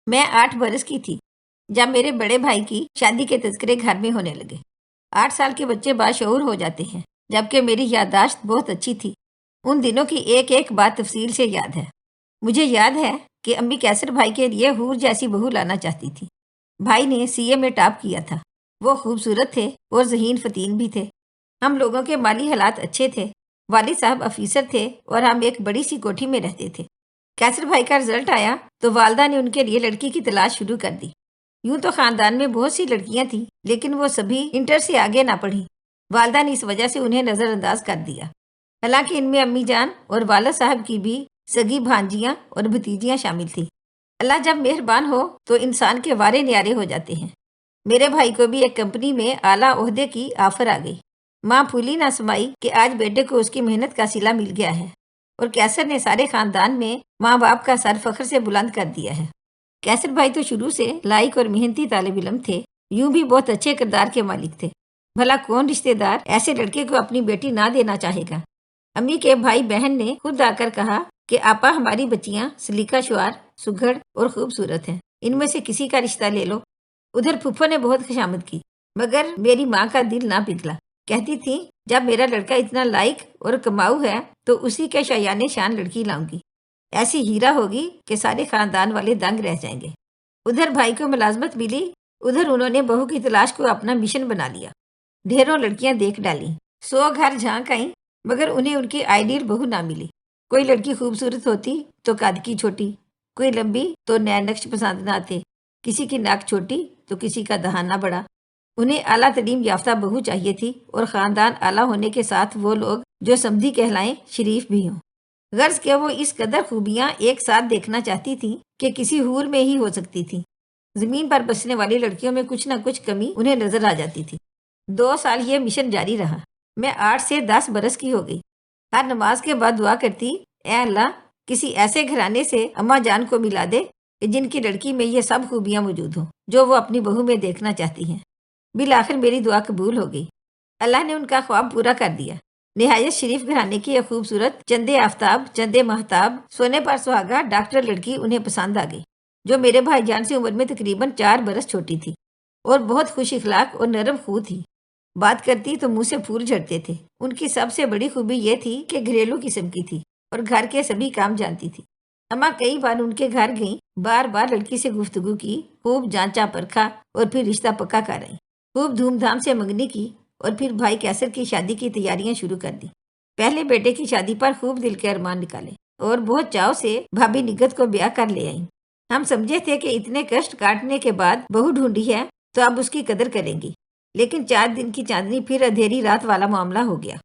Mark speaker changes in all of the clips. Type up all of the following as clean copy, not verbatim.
Speaker 1: मैं 8 बरस की थी जब मेरे बड़े भाई की शादी के तस्करे घर में होने लगे। 8 साल के बच्चे बाशऊर हो जाते हैं, जबकि मेरी याददाश्त बहुत अच्छी थी। उन दिनों की एक एक बात तफसील से याद है। मुझे याद है कि अम्मी कैसर भाई के लिए हूर जैसी बहू लाना चाहती थी। भाई ने सीए में टॉप किया था। वो खूबसूरत थे और ज़हीन फतीन भी थे। हम लोगों के माली हालात अच्छे थे। वालिद साहब अफीसर थे और हम एक बड़ी सी कोठी में रहते थे। कैसर भाई का रिजल्ट आया तो वालदा ने उनके लिए लड़की की तलाश शुरू कर दी। यूं तो खानदान में बहुत सी लड़कियां थी, लेकिन वो सभी इंटर से आगे ना पढ़ी। वालदा ने इस वजह से उन्हें नज़रअंदाज कर दिया। हालांकि इनमें अम्मी जान और वाला साहब की भी सगी भांजियां और भतीजियां शामिल थी। अल्लाह जब मेहरबान हो तो इंसान के वारे न्यारे हो जाते हैं। मेरे भाई को भी एक कंपनी में आला ओहदे की आफर आ गई। माँ फूली ना समाई कि आज बेटे को उसकी मेहनत का सिला मिल गया है, और कैसर ने सारे खानदान में माँ बाप का सर फख्र से बुलंद कर दिया है। कैसर भाई तो शुरू से लाइक और मेहनती तालिब इल्म थे, यूं भी बहुत अच्छे किरदार के मालिक थे। भला कौन रिश्तेदार ऐसे लड़के को अपनी बेटी ना देना चाहेगा। अम्मी के भाई बहन ने खुद आकर कहा कि आपा हमारी बच्चियां सलीका शुआर, सुघड़ और खूबसूरत हैं, इनमें से किसी का रिश्ता ले लो। उधर फुफ्फो ने बहुत खुशामद की, मगर मेरी माँ का दिल ना पिघला। कहती थी जब मेरा लड़का इतना लाइक और कमाऊ है तो उसी के शयाने शान लड़की लाऊंगी। ऐसी हीरा होगी कि सारे खानदान वाले दंग रह जाएंगे। उधर भाई को मुलाजमत मिली, उधर उन्होंने बहू की तलाश को अपना मिशन बना लिया। ढेरों लड़कियां देख डाली, 100 घर झांक आई, मगर उन्हें उनकी आइडियल बहू ना मिली। कोई लड़की खूबसूरत होती तो कद की छोटी, कोई लंबी तो नए नक्श पसंद ना आते, किसी की नाक छोटी तो किसी का दहाना बड़ा। उन्हें आला तलीम याफ्ता बहू चाहिए थी, और खानदान आला होने के साथ वो लोग जो समधी कहलाएं, शरीफ भी हों। गर्ज के वो इस कदर खूबियां एक साथ देखना चाहती थी कि किसी हूर में ही हो सकती थी। जमीन पर बसने वाली लड़कियों में कुछ न कुछ कमी उन्हें नजर आ जाती थी। 2 साल ये मिशन जारी रहा। मैं 8 से 10 बरस की हो गई। हर नमाज के बाद दुआ करती, ए अल्लाह, किसी ऐसे घराने से अम्मा जान को मिला दे कि जिनकी लड़की में ये सब खूबियां मौजूद हों जो वो अपनी बहू में देखना चाहती हैं। बिल आखिर मेरी दुआ कबूल हो गई। अल्लाह ने उनका ख्वाब पूरा कर दिया। निहायत शरीफ घराने की एक खूबसूरत चंदे आफ्ताब, चंदे महताब, सोने पर सुहागा डॉक्टर लड़की उन्हें पसंद आ गई, जो मेरे भाईजान से उम्र में तकरीबन 4 बरस छोटी थी और बहुत खुश इखलाक और नरम खू थी। बात करती तो मुंह से फूल झड़ते थे। उनकी सबसे बड़ी खूबी ये थी कि घरेलू किस्म की थी और घर के सभी काम जानती थी। अम्मा कई बार उनके घर गई, बार बार लड़की से गुफ्तगू की, खूब जांचा परखा और फिर रिश्ता पक्का कर आई। खूब धूमधाम से मंगनी की और फिर भाई कैसर की शादी की तैयारियां शुरू कर दी। पहले बेटे की शादी पर खूब दिल के अरमान निकाले और बहुत चाव से भाभी निगत को ब्याह कर ले आई। हम समझे थे कि इतने कष्ट काटने के बाद बहू ढूंढी है तो अब उसकी कदर करेंगी, लेकिन 4 दिन की चांदनी फिर अंधेरी रात वाला मामला हो गया।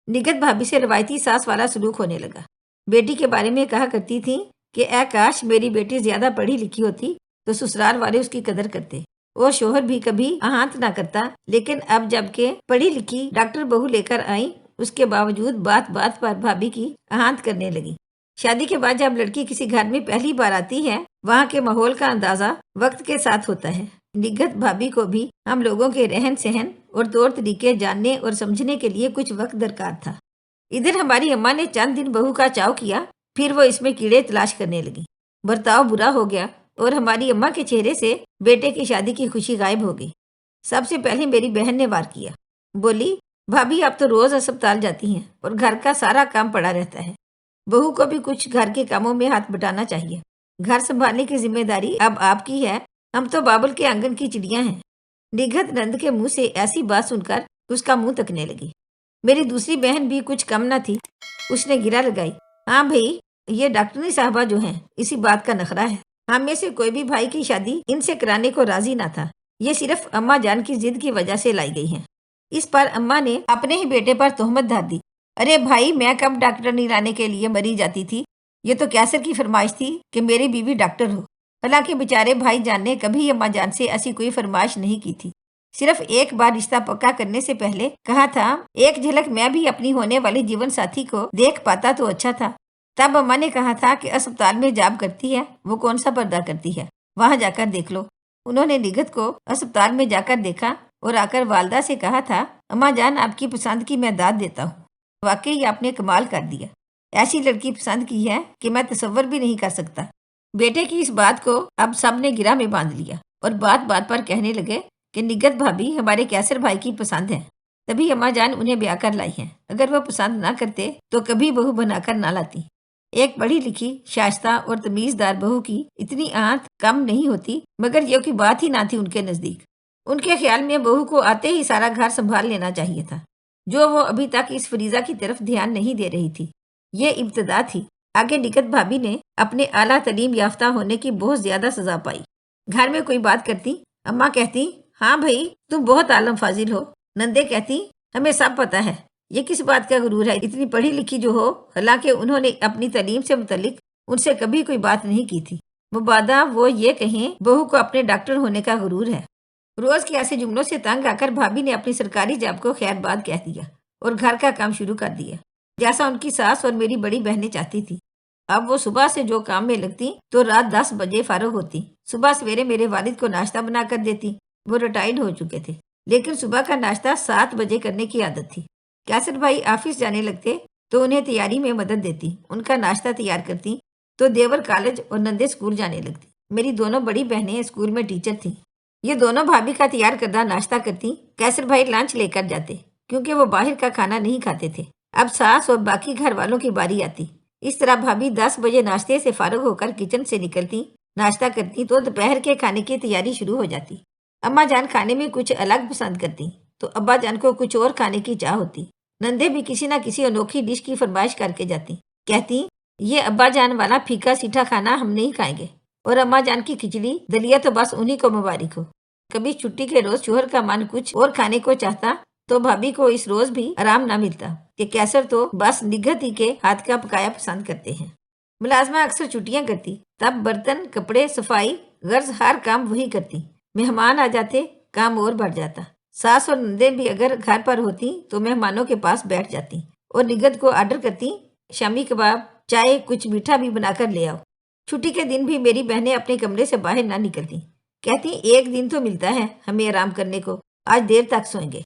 Speaker 1: निगत भाभी से रवायती सास वाला सलूक होने लगा। बेटी के बारे में कहा करती थी कि ए काश मेरी बेटी ज्यादा पढ़ी लिखी होती तो ससुराल वाले उसकी कदर करते और शोहर भी कभी आहांत ना करता। लेकिन अब जबकि पढ़ी लिखी डॉक्टर बहू लेकर आई, उसके बावजूद बात बात पर भाभी की आहांत करने लगी। शादी के बाद जब लड़की किसी घर में पहली बार आती है, वहाँ के माहौल का अंदाजा वक्त के साथ होता है। निगत भाभी को भी हम लोगों के रहन सहन और तौर तरीके जानने और समझने के लिए कुछ वक्त दरकार था। इधर हमारी अम्मा ने चंद दिन बहू का चाव किया, फिर वो इसमें कीड़े तलाश करने लगी। बर्ताव बुरा हो गया और हमारी अम्मा के चेहरे से बेटे की शादी की खुशी गायब हो गई। सबसे पहले मेरी बहन ने वार किया, बोली, भाभी आप तो रोज अस्पताल जाती हैं और घर का सारा काम पड़ा रहता है। बहू को भी कुछ घर के कामों में हाथ बटाना चाहिए। घर संभालने की जिम्मेदारी अब आपकी है, हम तो बाबुल के आंगन की चिड़ियां हैं। निगत नंद के मुंह से ऐसी बात सुनकर उसका मुंह तकने लगी। मेरी दूसरी बहन भी कुछ कम न थी, उसने गिरा लगाई, हाँ भाई, ये डॉक्टरनी साहबा जो हैं, इसी बात का नखरा है। हम में से कोई भी भाई की शादी इनसे कराने को राजी ना था। ये सिर्फ अम्मा जान की जिद की वजह से लाई गई हैं। इस पर अम्मा ने अपने ही बेटे पर तोहमत धार दी। अरे भाई, मैं कब डॉक्टरनी लाने के लिए मरी जाती थी। ये तो कैसर की फरमाइश थी कि मेरी बीवी डॉक्टर हो। हालांकि बेचारे भाई जान ने कभी अम्मा जान से ऐसी कोई फरमाइश नहीं की थी। सिर्फ एक बार रिश्ता पक्का करने से पहले कहा था, एक झलक मैं भी अपनी होने वाली जीवन साथी को देख पाता तो अच्छा था। तब अम्मा ने कहा था कि अस्पताल में जॉब करती है, वो कौन सा पर्दा करती है, वहां जाकर देख लो। उन्होंने निगत को अस्पताल में जाकर देखा और आकर वालदा से कहा था, अम्मा जान, आपकी पसंद की मैं दाद देता हूँ। वाकई आपने कमाल कर दिया। ऐसी लड़की पसंद की है कि मैं तसव्वुर भी नहीं कर सकता। بیٹے کی اس بات کو اب سب نے گرہ میں باندھ لیا اور بات بات پر کہنے لگے کہ نگت بھابھی ہمارے کیسر بھائی کی پسند ہے، تبھی اماں جان انہیں بیاہ کر لائی ہیں، اگر وہ پسند نہ کرتے تو کبھی بہو بنا کر نہ لاتی۔ ایک پڑھی لکھی شائستہ اور تمیز دار بہو کی اتنی آنت کم نہیں ہوتی، مگر یہ کوئی بات ہی نہ تھی ان کے نزدیک۔ ان کے خیال میں بہو کو آتے ہی سارا گھر سنبھال لینا چاہیے تھا، جو وہ ابھی تک اس فریضہ کی طرف دھیان نہیں دے رہی تھی۔ یہ ابتدا تھی۔ آگے نگت بھابھی نے اپنے اعلیٰ تعلیم یافتہ ہونے کی بہت زیادہ سزا پائی۔ گھر میں کوئی بات کرتی، اماں کہتی ہاں بھائی تم بہت عالم فاضل ہو، نندے کہتی ہمیں سب پتا ہے، یہ کس بات کا غرور ہے اتنی پڑھی لکھی جو ہو، حالانکہ انہوں نے اپنی تعلیم سے متعلق ان سے کبھی کوئی بات نہیں کی تھی، مبادا وہ یہ کہیں بہو کو اپنے ڈاکٹر ہونے کا غرور ہے۔ روز کے ایسے جملوں سے تنگ آ کر بھابھی نے اپنی سرکاری جاب کو خیر باد کہہ دیا اور گھر کا کام شروع کر دیا، جیسا ان کی ساس اور میری بڑی بہنیں چاہتی تھی۔ اب وہ صبح سے جو کام میں لگتی تو رات 10 بجے فارغ ہوتی۔ صبح سویرے میرے والد کو ناشتہ بنا کر دیتی، وہ ریٹائرڈ ہو چکے تھے، لیکن صبح کا ناشتہ 7 بجے کرنے کی عادت تھی۔ کیسر بھائی آفس جانے لگتے تو انہیں تیاری میں مدد دیتی، ان کا ناشتہ تیار کرتی تو دیور کالج اور نندے اسکول جانے لگتی۔ میری دونوں بڑی بہنیں اسکول میں ٹیچر تھیں، یہ دونوں بھابھی کا تیار کردہ ناشتہ کرتی، کیسر بھائی لنچ لے کر جاتے کیونکہ وہ باہر کا کھانا نہیں کھاتے تھے۔ اب ساس اور باقی گھر والوں کی باری آتی۔ اس طرح بھابھی 10 بجے ناشتے سے فارغ ہو کر کچن سے نکلتی، ناشتہ کرتی تو دوپہر کے کھانے کی تیاری شروع ہو جاتی۔ اماں جان کھانے میں کچھ الگ پسند کرتی تو ابا جان کو کچھ اور کھانے کی چاہ ہوتی۔ نندے بھی کسی نہ کسی انوکھی ڈش کی فرمائش کر کے جاتی، کہتی یہ ابا جان والا پھیکا سیٹھا کھانا ہم نہیں کھائیں گے، اور اماں جان کی کھچڑی دلیا تو بس انہی کو مبارک ہو۔ کبھی چھٹی کے روز شوہر کا من کچھ اور کھانے کو چاہتا تو بھابھی کو اس روز بھی آرام نہ ملتا کہ کیسر تو بس نگہت ہی کے ہاتھ کا پکایا پسند کرتے ہیں۔ ملازمہ اکثر چھٹیاں کرتی، تب برتن کپڑے صفائی غرض ہر کام وہی کرتی۔ مہمان آ جاتے، کام اور بڑھ جاتا۔ ساس اور نندے بھی اگر گھر پر ہوتی تو مہمانوں کے پاس بیٹھ جاتی اور نگہت کو آرڈر کرتی شامی کباب، چائے، کچھ میٹھا بھی بنا کر لے آؤ۔ چھٹی کے دن بھی میری بہنیں اپنے کمرے سے باہر نہ نکلتی، کہتی ایک دن تو ملتا ہے ہمیں آرام کرنے کو، آج دیر تک سوئیں گے۔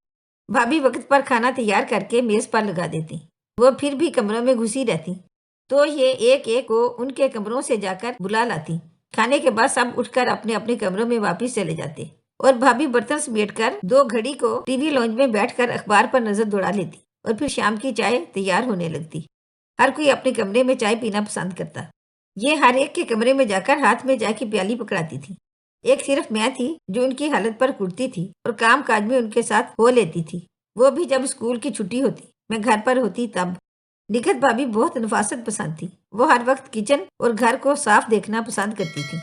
Speaker 1: بھابھی وقت پر کھانا تیار کر کے میز پر لگا دیتی، وہ پھر بھی کمروں میں گھسی رہتی تو یہ ایک ایک کو ان کے کمروں سے جا کر بلا لاتی۔ کھانے کے بعد سب اٹھ کر اپنے اپنے کمروں میں واپس چلے جاتے اور بھابھی برتن سمیٹ کر 2 گھڑی کو ٹی وی لانج میں بیٹھ کر اخبار پر نظر دوڑا لیتی اور پھر شام کی چائے تیار ہونے لگتی۔ ہر کوئی اپنے کمرے میں چائے پینا پسند کرتا، یہ ہر ایک کے کمرے میں جا کر ہاتھ میں چائے کی پیالی پکڑاتی تھی۔ ایک صرف میں تھی جو ان کی حالت پر کڑتی تھی اور کام کاج میں ان کے ساتھ ہو لیتی تھی، وہ بھی جب اسکول کی چھٹی ہوتی، میں گھر پر ہوتی تب۔ نگہت بھابھی بہت نفاست پسند تھی، وہ ہر وقت کچن اور گھر کو صاف دیکھنا پسند کرتی تھی۔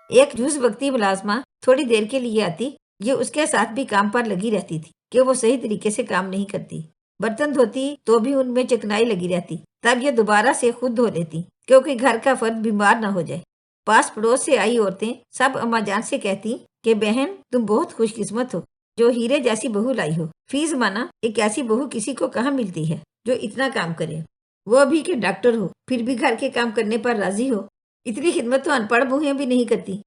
Speaker 1: ایک جز وقتی ملازمہ تھوڑی دیر کے لیے آتی، یہ اس کے ساتھ بھی کام پر لگی رہتی تھی کہ وہ صحیح طریقے سے کام نہیں کرتی۔ برتن دھوتی تو بھی ان میں چکنائی لگی رہتی، تب یہ دوبارہ سے خود دھو لیتی کیونکہ گھر کا فرد بیمار نہ ہو جائے۔ پاس پڑوس سے آئی عورتیں سب اماں جان سے کہتی کہ بہن تم بہت خوش قسمت ہو جو ہیرے جیسی بہو لائی ہو، فی زمانہ ایک ایسی بہو کسی کو کہاں ملتی ہے جو اتنا کام کرے، وہ بھی کہ ڈاکٹر ہو پھر بھی گھر کے کام کرنے پر راضی ہو، اتنی خدمت تو ان پڑھ بوہیں بھی نہیں کرتی۔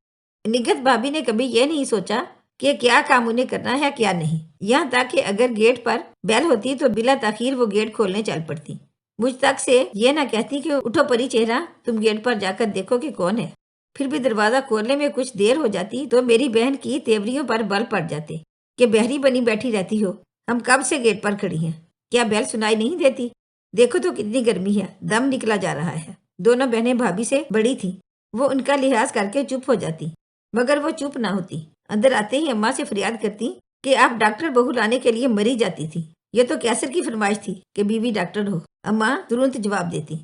Speaker 1: نگہت بھابھی نے کبھی یہ نہیں سوچا کہ کیا کام انہیں کرنا ہے کیا نہیں، یہاں تک کہ اگر گیٹ پر بیل ہوتی تو بلا تاخیر وہ گیٹ کھولنے چل پڑتی، مجھ تک سے یہ نہ کہتی کہ اٹھو پری چہرہ تم گیٹ پر جا کر دیکھو کہ کون ہے۔ پھر بھی دروازہ کھولنے میں کچھ دیر ہو جاتی تو میری بہن کی تیوریوں پر بل پڑ جاتے کہ بہری بنی بیٹھی رہتی ہو، ہم کب سے گیٹ پر کھڑی ہیں، کیا بیل سنائی نہیں دیتی؟ دیکھو تو کتنی گرمی ہے، دم نکلا جا رہا ہے۔ دونوں بہنیں بھابھی سے بڑی تھیں، وہ ان کا لحاظ کر کے چپ ہو جاتی، مگر وہ چپ نہ ہوتی، اندر آتے ہی اماں سے فریاد کرتی کہ آپ ڈاکٹر بہو لانے کے لیے مری جاتی تھی، یہ تو کیسر کی فرمائش تھی کہ بیوی ڈاکٹر ہو۔ اماں ترنت جواب دیتی،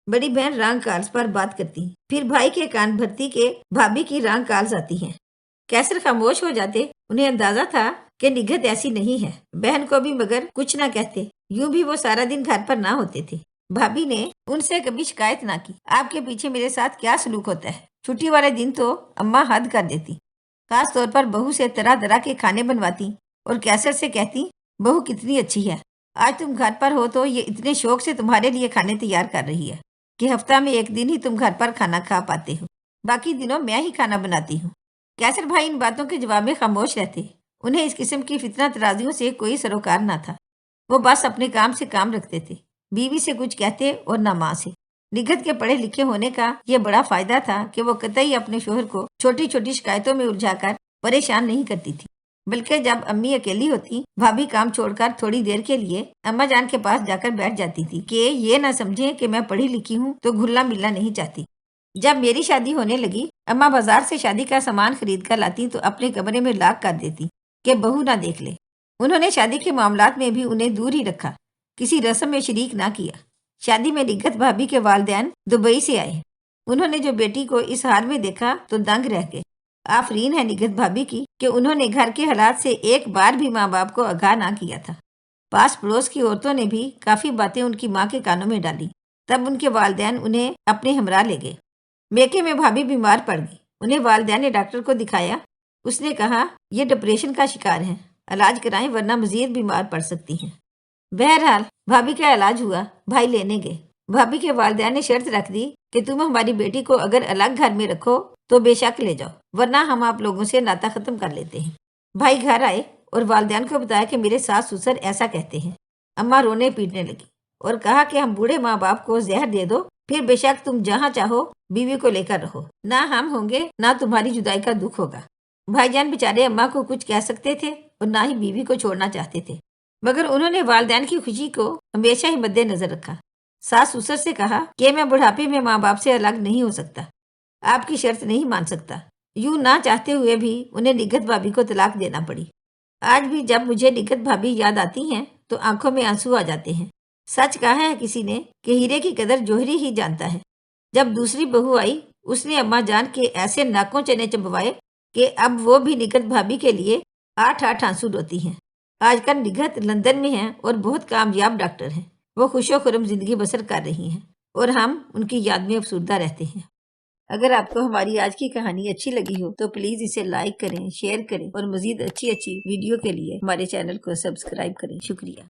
Speaker 1: بڑی بہن رانگ کالز پر بات کرتی، پھر بھائی کے کان بھرتی کہ بھابھی کی رانگ کالز آتی ہیں۔ کیسر خاموش ہو جاتے، انہیں اندازہ تھا کہ نگہت ایسی نہیں ہے، بہن کو بھی مگر کچھ نہ کہتے، یوں بھی وہ سارا دن گھر پر نہ ہوتے تھے۔ بھابھی نے ان سے کبھی شکایت نہ کی، آپ کے پیچھے میرے ساتھ کیا سلوک ہوتا ہے؟ چھٹی والے دن تو اماں حد کر دیتی، خاص طور پر بہو سے طرح طرح کے کھانے بنواتی اور کیسر سے کہتی بہو کتنی اچھی ہے، آج تم گھر پر ہو تو یہ اتنے شوق سے تمہارے لیے کھانے تیار کر رہی ہے کہ ہفتہ میں ایک دن ہی تم گھر پر کھانا کھا پاتے ہو، باقی دنوں میں ہی کھانا بناتی ہوں۔ کیسر بھائی ان باتوں کے جواب میں خاموش رہتے، انہیں اس قسم کی فتنہ ترازیوں سے کوئی سروکار نہ تھا، وہ بس اپنے کام سے کام رکھتے تھے، بیوی سے کچھ کہتے اور نہ ماں سے۔ निगत के पढ़े लिखे होने का ये बड़ा फायदा था कि वो कतई अपने शोहर को छोटी छोटी शिकायतों में उलझाकर परेशान नहीं करती थी, बल्कि जब अम्मी अकेली होती, भाभी काम छोड़कर थोड़ी देर के लिए अम्मा जान के पास जाकर बैठ जाती थी कि ये ना समझे कि मैं पढ़ी लिखी हूँ तो घुलना मिलना नहीं चाहती। जब मेरी शादी होने लगी, अम्मा बाजार से शादी का सामान खरीद कर लाती तो अपने कमरे में लॉक कर देती कि बहू ना देख ले। उन्होंने शादी के मामलात में भी उन्हें दूर ही रखा, किसी रस्म में शरीक ना किया। शादी में निगत भाभी के वालिदैन दुबई से आए। उन्होंने जो बेटी को इस हाल में देखा तो दंग रह गए। आफरीन है निगत भाभी की कि उन्होंने घर के हालात से एक बार भी माँ बाप को आगाह ना किया था। पास पड़ोस की औरतों ने भी काफी बातें उनकी माँ के कानों में डाली। तब उनके वालिदैन उन्हें अपने हमरा ले गए। मेके में भाभी बीमार पड़ गई। उन्हें वालिदैन ने डॉक्टर को दिखाया। उसने कहा ये डिप्रेशन का शिकार है, इलाज कराएं वरना मजीद बीमार पड़ सकती हैं। बहरहाल भाभी का इलाज हुआ, भाई लेने गए। भाभी के वालिदैन ने शर्त रख दी कि तुम हमारी बेटी को अगर अलग घर में रखो तो बेशक ले जाओ, वरना हम आप लोगों से नाता खत्म कर लेते हैं। भाई घर आए और वालिदैन को बताया कि मेरे सास ससुर ऐसा कहते हैं। अम्मा रोने पीटने लगी और कहा कि हम बूढ़े माँ बाप को जहर दे दो, फिर बेशक तुम जहाँ चाहो बीवी को लेकर रहो, ना हम होंगे ना तुम्हारी जुदाई का दुख होगा। भाईजान बेचारे अम्मा को कुछ कह सकते थे और ना ही बीवी को छोड़ना चाहते थे, मगर उन्होंने वालिदैन की खुशी को हमेशा ही मद्देनजर रखा। सास ससुर से कहा कि मैं बुढ़ापे में माँ बाप से अलग नहीं हो सकता, आपकी शर्त नहीं मान सकता। यूं ना चाहते हुए भी उन्हें निगत भाभी को तलाक देना पड़ी। आज भी जब मुझे निगत भाभी याद आती हैं तो आंखों में आंसू आ जाते हैं। सच कहा है किसी ने कि हीरे की कदर जौहरी ही जानता है। जब दूसरी बहू आई, उसने अम्मा जान के ऐसे नाकों चने चबवाए कि अब वो भी निगत भाभी के लिए 8-8 आंसू रोती हैं। आजकल निगत लंदन में हैं और बहुत कामयाब डॉक्टर हैं। वो खुशो खुरम जिंदगी बसर कर रही हैं और हम उनकी याद में अफसुर्दा रहते हैं। अगर आपको हमारी आज की कहानी अच्छी लगी हो तो प्लीज इसे लाइक करें, शेयर करें और मजीद अच्छी अच्छी वीडियो के लिए हमारे चैनल को सब्सक्राइब करें। शुक्रिया।